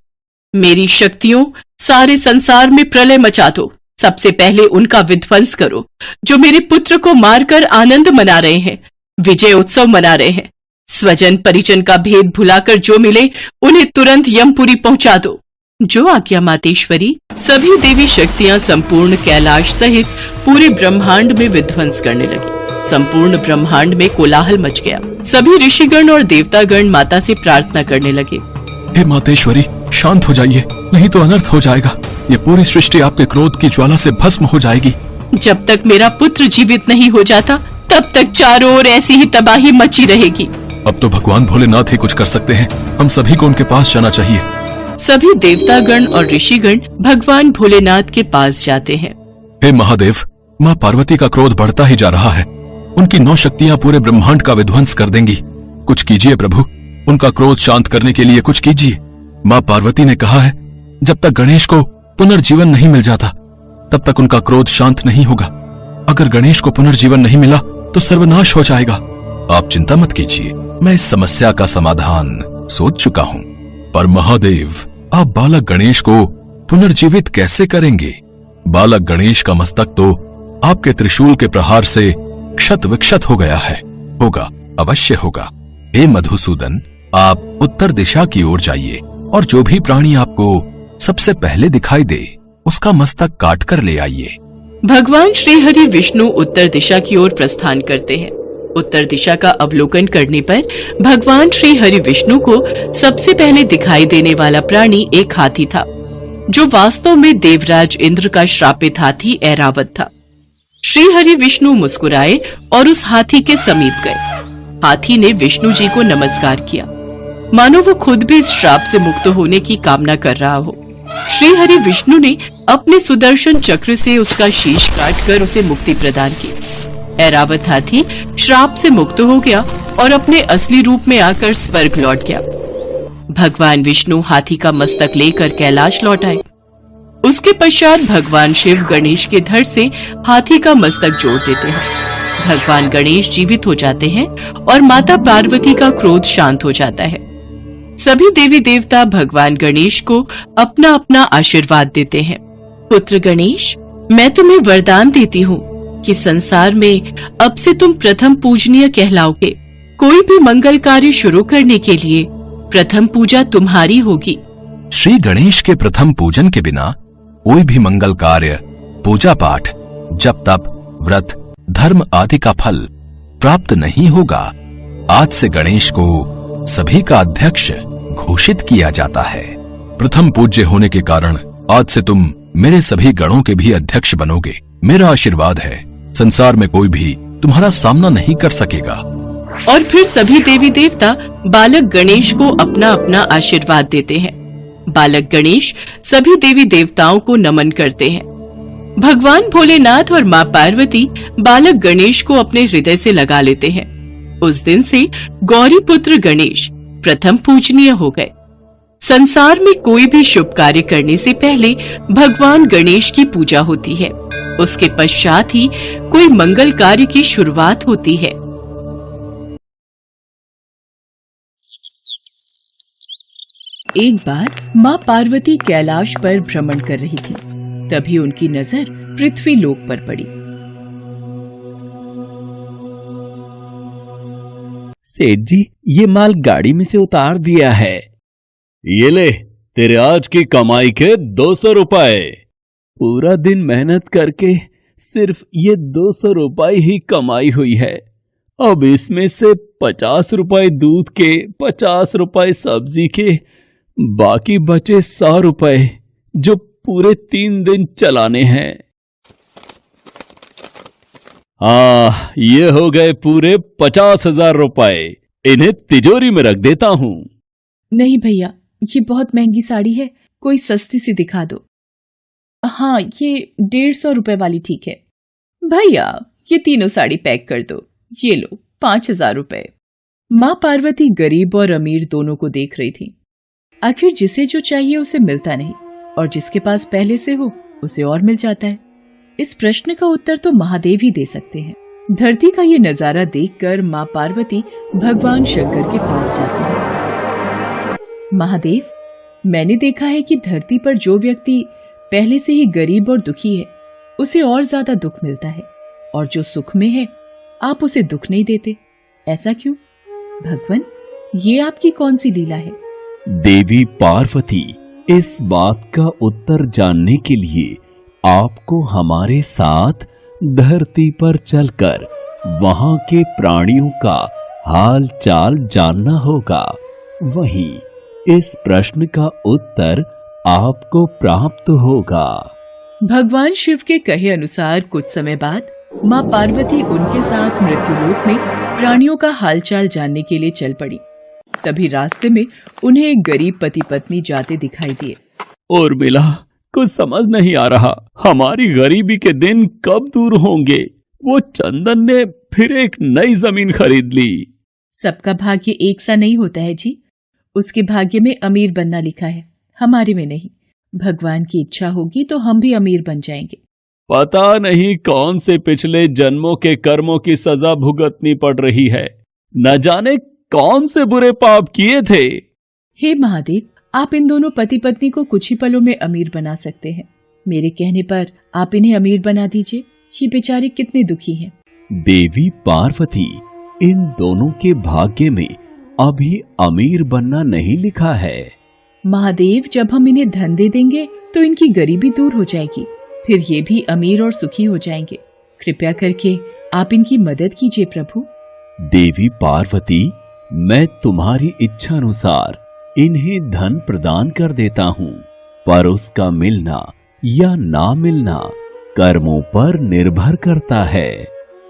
मेरी शक्तियों, सारे संसार में प्रलय मचा दो। सबसे पहले उनका विध्वंस करो जो मेरे पुत्र को मारकर आनंद मना रहे हैं, विजय उत्सव मना रहे हैं। स्वजन परिजन का भेद भुलाकर जो मिले उन्हें तुरंत यमपुरी पहुंचा दो। जो आज्ञा मातेश्वरी। सभी देवी शक्तियां संपूर्ण कैलाश सहित पूरे ब्रह्मांड में विध्वंस करने लगी। संपूर्ण ब्रह्मांड में कोलाहल मच गया। सभी ऋषिगण और देवतागण माता से प्रार्थना करने लगे। हे मातेश्वरी, शांत हो जाइए, नहीं तो अनर्थ हो जाएगा। ये पूरी सृष्टि आपके क्रोध की ज्वाला से भस्म हो जाएगी। जब तक मेरा पुत्र जीवित नहीं हो जाता तब तक चारों ओर ऐसी ही तबाही मची रहेगी। अब तो भगवान भोलेनाथ ही कुछ कर सकते हैं। हम सभी को उनके पास जाना चाहिए। सभी देवतागण और ऋषिगण भगवान भोलेनाथ के पास जाते हैं। हे महादेव, माँ पार्वती का क्रोध बढ़ता ही जा रहा है। उनकी 9 शक्तियाँ पूरे ब्रह्मांड का विध्वंस कर देंगी। कुछ कीजिए प्रभु, उनका क्रोध शांत करने के लिए कुछ कीजिए। माँ पार्वती ने कहा है, जब तक गणेश को पुनर्जीवन नहीं मिल जाता तब तक उनका क्रोध शांत नहीं होगा। अगर गणेश को पुनर्जीवन नहीं मिला तो सर्वनाश हो जाएगा। आप चिंता मत कीजिए, मैं इस समस्या का समाधान सोच चुका हूँ। पर महादेव, आप बालक गणेश को पुनर्जीवित कैसे करेंगे? बालक गणेश का मस्तक तो आपके त्रिशूल के प्रहार से क्षत विक्षत हो गया है। होगा, अवश्य होगा। हे मधुसूदन, आप उत्तर दिशा की ओर जाइए और जो भी प्राणी आपको सबसे पहले दिखाई दे उसका मस्तक काट कर ले आइए। भगवान श्री हरि विष्णु उत्तर दिशा की ओर प्रस्थान करते हैं। उत्तर दिशा का अवलोकन करने पर भगवान श्री हरि विष्णु को सबसे पहले दिखाई देने वाला प्राणी एक हाथी था, जो वास्तव में देवराज इंद्र का श्रापित हाथी ऐरावत था। श्री हरि विष्णु मुस्कुराए और उस हाथी के समीप गए। हाथी ने विष्णु जी को नमस्कार किया, मानो वो खुद भी इस श्राप से मुक्त होने की कामना कर रहा हो। श्री हरि विष्णु ने अपने सुदर्शन चक्र से उसका शीश काटकर उसे मुक्ति प्रदान की। ऐरावत हाथी श्राप से मुक्त हो गया और अपने असली रूप में आकर स्वर्ग लौट गया। भगवान विष्णु हाथी का मस्तक लेकर कैलाश लौट आए। उसके पश्चात भगवान शिव गणेश के धड़ से हाथी का मस्तक जोड़ देते हैं। भगवान गणेश जीवित हो जाते हैं और माता पार्वती का क्रोध शांत हो जाता है। सभी देवी देवता भगवान गणेश को अपना अपना आशीर्वाद देते हैं। पुत्र गणेश, मैं तुम्हें वरदान देती हूँ कि संसार में अब से तुम प्रथम पूजनीय कहलाओगे। कोई भी मंगल कार्य शुरू करने के लिए प्रथम पूजा तुम्हारी होगी। श्री गणेश के प्रथम पूजन के बिना कोई भी मंगल कार्य, पूजा पाठ, जप तप, व्रत, धर्म आदि का फल प्राप्त नहीं होगा। आज से गणेश को सभी का अध्यक्ष घोषित किया जाता है। प्रथम पूज्य होने के कारण आज से तुम मेरे सभी गणों के भी अध्यक्ष बनोगे। मेरा आशीर्वाद है, संसार में कोई भी तुम्हारा सामना नहीं कर सकेगा। और फिर सभी देवी देवता बालक गणेश को अपना अपना आशीर्वाद देते हैं। बालक गणेश सभी देवी देवताओं को नमन करते हैं। भगवान भोलेनाथ और माँ पार्वती बालक गणेश को अपने हृदय से लगा लेते हैं। उस दिन से गौरी पुत्र गणेश प्रथम पूजनीय हो गए। संसार में कोई भी शुभ कार्य करने से पहले भगवान गणेश की पूजा होती है। उसके पश्चात ही कोई मंगल कार्य की शुरुआत होती है। एक बार माँ पार्वती कैलाश पर भ्रमण कर रही थी। तभी उनकी नजर पृथ्वी लोक पर पड़ी। सेठ जी, ये माल गाड़ी में से उतार दिया है। ये ले, तेरे आज की कमाई के 200 रुपए। पूरा दिन मेहनत करके सिर्फ ये 200 रुपए ही कमाई हुई है। अब इसमें से 50 रुपए दूध के, 50 रुपए सब्जी के, बाकी बचे 100 रुपए जो पूरे 3 दिन चलाने हैं। ये हो गए पूरे 50,000 रुपए। इन्हें तिजोरी में रख देता हूँ। नहीं भैया, ये बहुत महंगी साड़ी है, कोई सस्ती सी दिखा दो। हाँ, ये 150 रुपए वाली ठीक है। भैया, ये तीनों साड़ी पैक कर दो। ये लो 5,000 रुपए। माँ पार्वती गरीब और अमीर दोनों को देख रही थी। आखिर जिसे जो चाहिए उसे मिलता नहीं, और जिसके पास पहले से हो उसे और मिल जाता है। इस प्रश्न का उत्तर तो महादेव ही दे सकते हैं। धरती का ये नजारा देखकर माँ पार्वती भगवान शंकर के पास जाती है। महादेव, मैंने देखा है कि धरती पर जो व्यक्ति पहले से ही गरीब और दुखी है उसे और ज्यादा दुख मिलता है, और जो सुख में है आप उसे दुख नहीं देते। ऐसा क्यों? भगवान, ये आपकी कौन सी लीला है? देवी पार्वती इस बात का उत्तर जानने के लिए आपको हमारे साथ धरती पर चलकर वहां के प्राणियों का हाल चाल जानना होगा। वहीं इस प्रश्न का उत्तर आपको प्राप्त होगा। भगवान शिव के कहे अनुसार कुछ समय बाद माँ पार्वती उनके साथ मृत्युलोक में प्राणियों का हालचाल जानने के लिए चल पड़ी। तभी रास्ते में उन्हें एक गरीब पति पत्नी जाते दिखाई दिए। उर्मिला, कुछ समझ नहीं आ रहा, हमारी गरीबी के दिन कब दूर होंगे। वो चंदन ने फिर एक नई जमीन खरीद ली। सबका भाग्य एक सा नहीं होता है जी। उसके भाग्य में अमीर बनना लिखा है, हमारे में नहीं। भगवान की इच्छा होगी तो हम भी अमीर बन जाएंगे। पता नहीं कौन से पिछले जन्मों के कर्मों की सजा भुगतनी पड़ रही है। न जाने कौन से बुरे पाप किए थे। हे महादेव, आप इन दोनों पति पत्नी को कुछ ही पलों में अमीर बना सकते हैं। मेरे कहने पर आप इन्हें अमीर बना दीजिए। ये बेचारे कितने दुखी हैं। देवी पार्वती, इन दोनों के भाग्य में अभी अमीर बनना नहीं लिखा है। महादेव, जब हम इन्हें धन दे देंगे तो इनकी गरीबी दूर हो जाएगी, फिर ये भी अमीर और सुखी हो जाएंगे। कृपया करके आप इनकी मदद कीजिए प्रभु। देवी पार्वती, मैं तुम्हारी इच्छा अनुसार इन्हें धन प्रदान कर देता हूँ, पर उसका मिलना या ना मिलना कर्मों पर निर्भर करता है।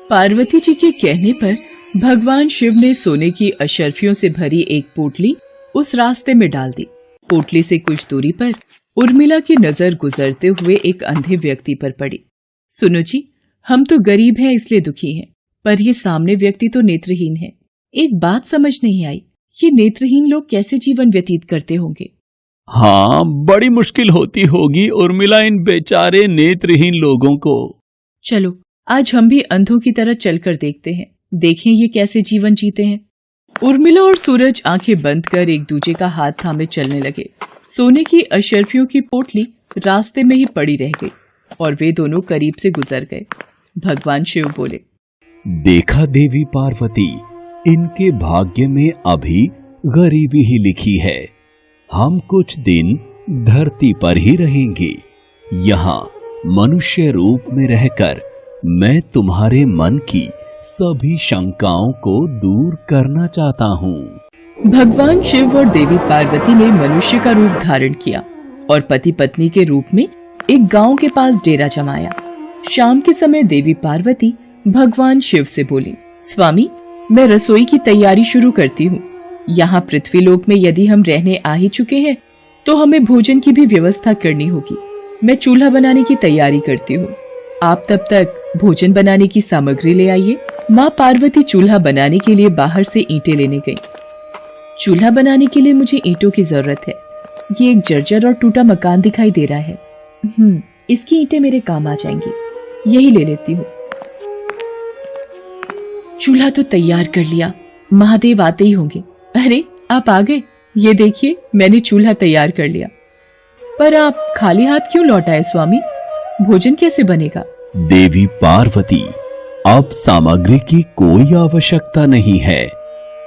पार्वती जी के कहने पर भगवान शिव ने सोने की अशर्फियों से भरी एक पोटली उस रास्ते में डाल दी। पोटली से कुछ दूरी पर उर्मिला की नजर गुजरते हुए एक अंधे व्यक्ति पर पड़ी। सुनो जी, हम तो गरीब हैं इसलिए दुखी हैं, पर ये सामने व्यक्ति तो नेत्रहीन है। एक बात समझ नहीं आई, ये नेत्रहीन लोग कैसे जीवन व्यतीत करते होंगे? हाँ, बड़ी मुश्किल होती होगी उर्मिला इन बेचारे नेत्रहीन लोगों को। चलो आज हम भी अंधों की तरह चलकर देखते हैं, देखें ये कैसे जीवन जीते हैं। उर्मिला और सूरज आंखें बंद कर एक दूजे का हाथ थामे चलने लगे। सोने की अशर्फियों की पोटली रास्ते में ही पड़ी रह गई और वे दोनों करीब से गुजर गए। भगवान शिव बोले, देखा देवी पार्वती, इनके भाग्य में अभी गरीबी ही लिखी है। हम कुछ दिन धरती पर ही रहेंगे। यहाँ मनुष्य रूप में रहकर मैं तुम्हारे मन की सभी शंकाओं को दूर करना चाहता हूँ। भगवान शिव और देवी पार्वती ने मनुष्य का रूप धारण किया और पति पत्नी के रूप में एक गांव के पास डेरा जमाया। शाम के समय देवी पार्वती भगवान शिव से बोली, स्वामी, मैं रसोई की तैयारी शुरू करती हूँ। यहाँ पृथ्वीलोक में यदि हम रहने आ ही चुके हैं तो हमें भोजन की भी व्यवस्था करनी होगी। मैं चूल्हा बनाने की तैयारी करती हूँ, आप तब तक भोजन बनाने की सामग्री ले आइए। माँ पार्वती चूल्हा बनाने के लिए बाहर से ईंटें लेने गई। चूल्हा बनाने के लिए मुझे ईंटों की जरूरत है। ये एक जर्जर और टूटा मकान दिखाई दे रहा है। इसकी ईंटें मेरे काम आ जाएंगी, यही ले लेती हूँ। चूल्हा तो तैयार कर लिया, महादेव आते ही होंगे। अरे आप आ गए, ये देखिए मैंने चूल्हा तैयार कर लिया। पर आप खाली हाथ क्यों लौट आए स्वामी? भोजन कैसे बनेगा? देवी पार्वती, अब सामग्री की कोई आवश्यकता नहीं है,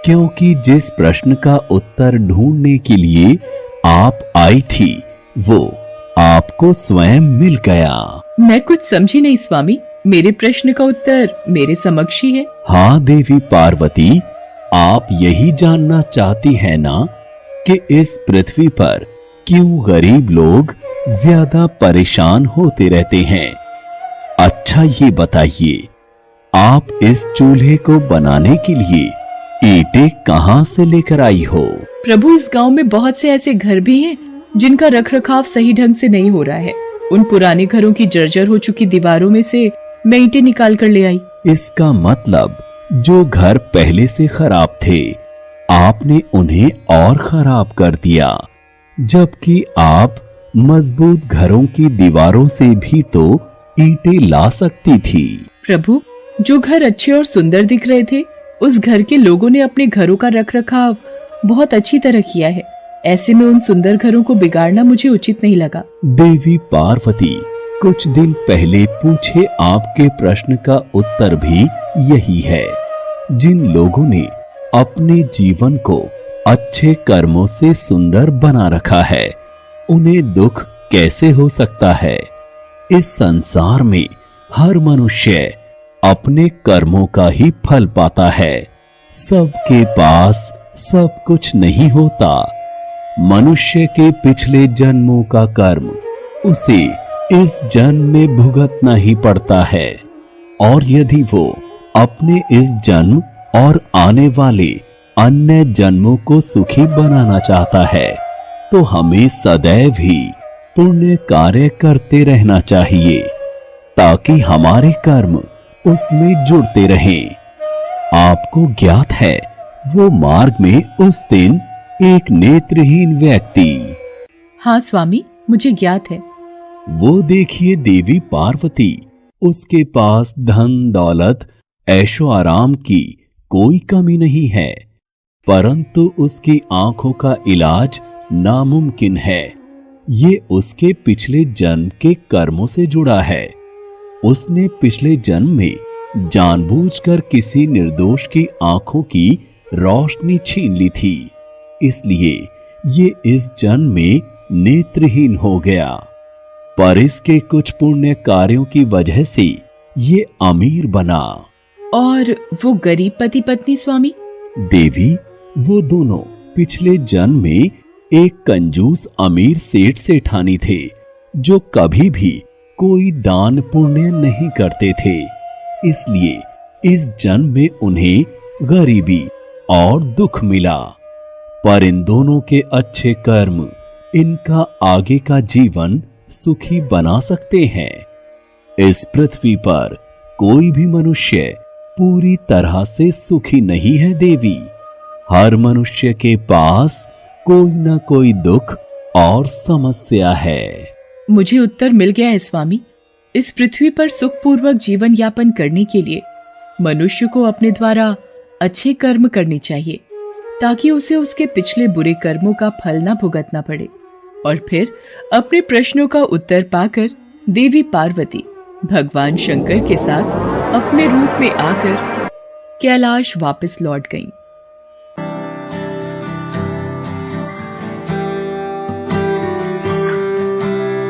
क्योंकि जिस प्रश्न का उत्तर ढूंढने के लिए आप आई थी वो आपको स्वयं मिल गया। मैं कुछ समझी नहीं स्वामी, मेरे प्रश्न का उत्तर मेरे समक्ष ही है। हाँ देवी पार्वती, आप यही जानना चाहती है ना कि इस पृथ्वी पर क्यों गरीब लोग ज्यादा परेशान होते रहते हैं। अच्छा ये बताइए, आप इस चूल्हे को बनाने के लिए ईंटें कहाँ से लेकर आई हो? प्रभु, इस गांव में बहुत से ऐसे घर भी हैं जिनका रखरखाव सही ढंग से नहीं हो रहा है। उन पुराने घरों की जर्जर हो चुकी दीवारों में से मैं ईंटें निकाल कर ले आई। इसका मतलब जो घर पहले से खराब थे आपने उन्हें और खराब कर दिया, जबकि आप मजबूत घरों की दीवारों से भी तो ईंटें ला सकती थी। प्रभु, जो घर अच्छे और सुंदर दिख रहे थे उस घर के लोगों ने अपने घरों का रखरखाव बहुत अच्छी तरह किया है। ऐसे में उन सुंदर घरों को बिगाड़ना मुझे उचित नहीं लगा। देवी पार्वती, कुछ दिन पहले पूछे आपके प्रश्न का उत्तर भी यही है। जिन लोगों ने अपने जीवन को अच्छे कर्मों से सुंदर बना रखा है, उन्हें दुख कैसे हो सकता है? इस संसार में हर मनुष्य अपने कर्मों का ही फल पाता है। सबके पास सब कुछ नहीं होता। मनुष्य के पिछले जन्मों का कर्म उसे इस जन्म में भुगतना ही पड़ता है, और यदि वो अपने इस जन्म और आने वाले अन्य जन्मों को सुखी बनाना चाहता है तो हमें सदैव ही पुण्य कार्य करते रहना चाहिए, ताकि हमारे कर्म उसमें जुड़ते रहें। आपको ज्ञात है वो मार्ग में उस दिन एक नेत्रहीन व्यक्ति। हाँ स्वामी, मुझे ज्ञात है। वो देखिए देवी पार्वती, उसके पास धन दौलत ऐशो आराम की कोई कमी नहीं है, परंतु उसकी आंखों का इलाज नामुमकिन है। ये उसके पिछले जन्म के कर्मों से जुड़ा है। उसने पिछले जन्म में जानबूझकर किसी निर्दोष की आंखों की रोशनी छीन ली थी, इसलिए ये इस जन्म में नेत्रहीन हो गया। पर इसके कुछ पुण्य कार्यों की वजह से ये अमीर बना। और वो गरीब पति पत्नी स्वामी? देवी, वो दोनों पिछले जन्म में एक कंजूस अमीर सेठ सेठानी थे, जो कभी भी कोई दान पुण्य नहीं करते थे। इसलिए इस जन्म में उन्हें गरीबी और दुख मिला। पर इन दोनों के अच्छे कर्म इनका आगे का जीवन सुखी बना सकते हैं। इस पृथ्वी पर कोई भी मनुष्य पूरी तरह से सुखी नहीं है देवी। हर मनुष्य के पास कोई न कोई दुख और समस्या है। मुझे उत्तर मिल गया है स्वामी। इस पृथ्वी पर सुखपूर्वक जीवन यापन करने के लिए मनुष्य को अपने द्वारा अच्छे कर्म करने चाहिए, ताकि उसे उसके पिछले बुरे कर्मों का फल न भुगतना पड़े, और फिर अपने प्रश्नों का उत्तर पाकर देवी पार्वती भगवान शंकर के साथ अपने रूप में आकर कैलाश वापस लौट गईं।